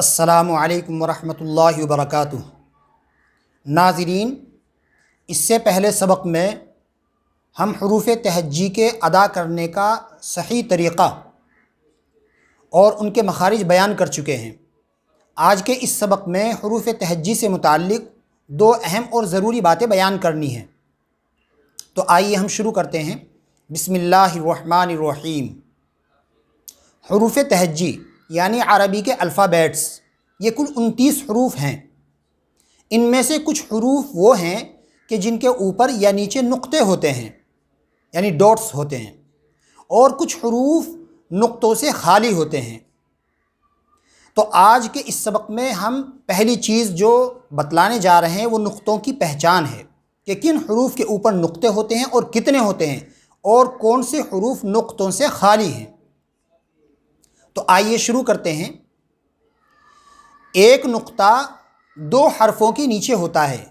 السلام علیکم ورحمۃ اللہ وبرکاتہ۔ ناظرین، اس سے پہلے سبق میں ہم حروف تہجی کے ادا کرنے کا صحیح طریقہ اور ان کے مخارج بیان کر چکے ہیں۔ آج کے اس سبق میں حروف تہجی سے متعلق دو اہم اور ضروری باتیں بیان کرنی ہیں، تو آئیے ہم شروع کرتے ہیں۔ بسم اللہ الرحمن الرحیم۔ حروف تہجی یعنی عربی کے الفابیٹس، یہ کل 29 حروف ہیں۔ ان میں سے کچھ حروف وہ ہیں کہ جن کے اوپر یا نیچے نقطے ہوتے ہیں یعنی ڈاٹس ہوتے ہیں، اور کچھ حروف نقطوں سے خالی ہوتے ہیں۔ تو آج کے اس سبق میں ہم پہلی چیز جو بتلانے جا رہے ہیں وہ نقطوں کی پہچان ہے کہ کن حروف کے اوپر نقطے ہوتے ہیں اور کتنے ہوتے ہیں، اور کون سے حروف نقطوں سے خالی ہیں۔ تو آئیے شروع کرتے ہیں۔ ایک نقطہ دو حرفوں کے نیچے ہوتا ہے،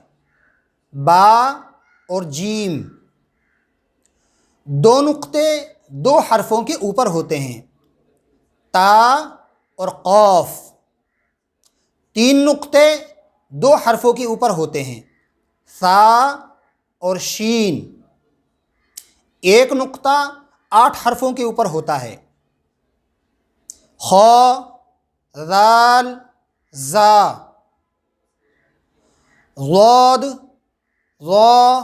با اور جیم۔ دو نقطے دو حرفوں کے اوپر ہوتے ہیں، تا اور قاف۔ تین نقطے دو حرفوں کے اوپر ہوتے ہیں، ثا اور شین۔ ایک نقطہ 8 حرفوں کے اوپر ہوتا ہے، خا، ذال، زا، ضاد، ظا،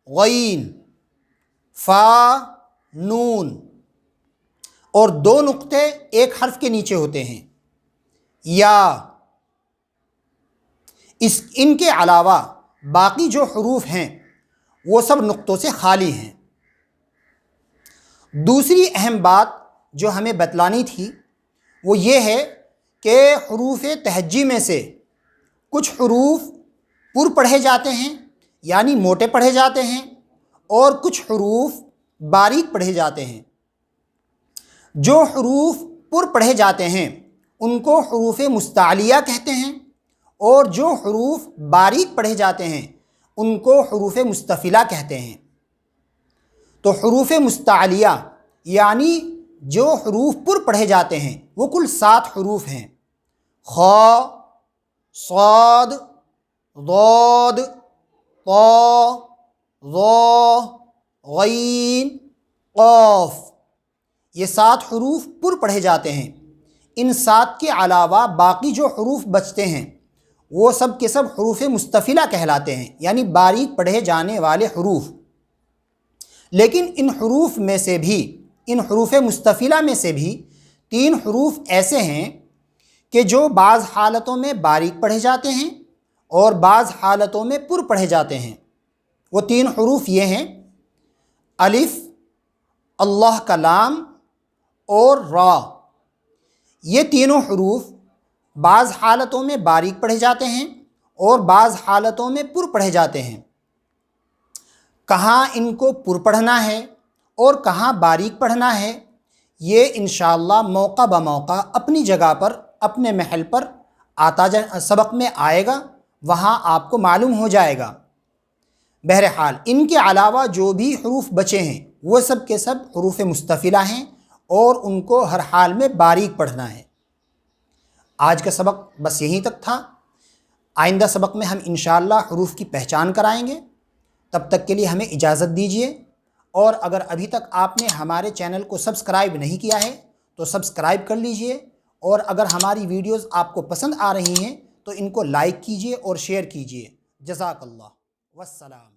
غین، فا، نون۔ اور دو نقطے ایک حرف کے نیچے ہوتے ہیں، یا۔ ان کے علاوہ باقی جو حروف ہیں وہ سب نقطوں سے خالی ہیں۔ دوسری اہم بات جو ہمیں بتلانی تھی وہ یہ ہے کہ حروف تہجی میں سے کچھ حروف پر پڑھے جاتے ہیں یعنی موٹے پڑھے جاتے ہیں، اور کچھ حروف باریک پڑھے جاتے ہیں۔ جو حروف پر پڑھے جاتے ہیں ان کو حروف مستعلیہ کہتے ہیں، اور جو حروف باریک پڑھے جاتے ہیں ان کو حروف مستفلہ کہتے ہیں۔ تو حروف مستعلیہ یعنی جو حروف پر پڑھے جاتے ہیں وہ کل 7 حروف ہیں، خا، صاد، ضاد، طا، ظا، غین، قاف۔ یہ 7 حروف پر پڑھے جاتے ہیں۔ ان 7 کے علاوہ باقی جو حروف بچتے ہیں وہ سب کے سب حروف مستفلہ کہلاتے ہیں، یعنی باریک پڑھے جانے والے حروف۔ لیکن ان حروف میں سے بھی، ان حروف مستفلہ میں سے بھی 3 حروف ایسے ہیں کہ جو بعض حالتوں میں باریک پڑھے جاتے ہیں اور بعض حالتوں میں پر پڑھے جاتے ہیں۔ وہ 3 حروف یہ ہیں، الف، اللہ کا لام اور را۔ یہ تینوں حروف بعض حالتوں میں باریک پڑھے جاتے ہیں اور بعض حالتوں میں پر پڑھے جاتے ہیں۔ کہاں ان کو پر پڑھنا ہے اور کہاں باریک پڑھنا ہے، یہ انشاءاللہ موقع بموقع اپنی جگہ پر، اپنے محل پر سبق میں آئے گا، وہاں آپ کو معلوم ہو جائے گا۔ بہرحال ان کے علاوہ جو بھی حروف بچے ہیں وہ سب کے سب حروف مستفلہ ہیں اور ان کو ہر حال میں باریک پڑھنا ہے۔ آج کا سبق بس یہیں تک تھا۔ آئندہ سبق میں ہم انشاءاللہ حروف کی پہچان کرائیں گے۔ تب تک کے لیے ہمیں اجازت دیجیے، اور اگر ابھی تک آپ نے ہمارے چینل کو سبسکرائب نہیں کیا ہے تو سبسکرائب کر لیجیے، اور اگر ہماری ویڈیوز آپ کو پسند آ رہی ہیں تو ان کو لائک کیجیے اور شیئر کیجیے۔ جزاک اللہ، والسلام۔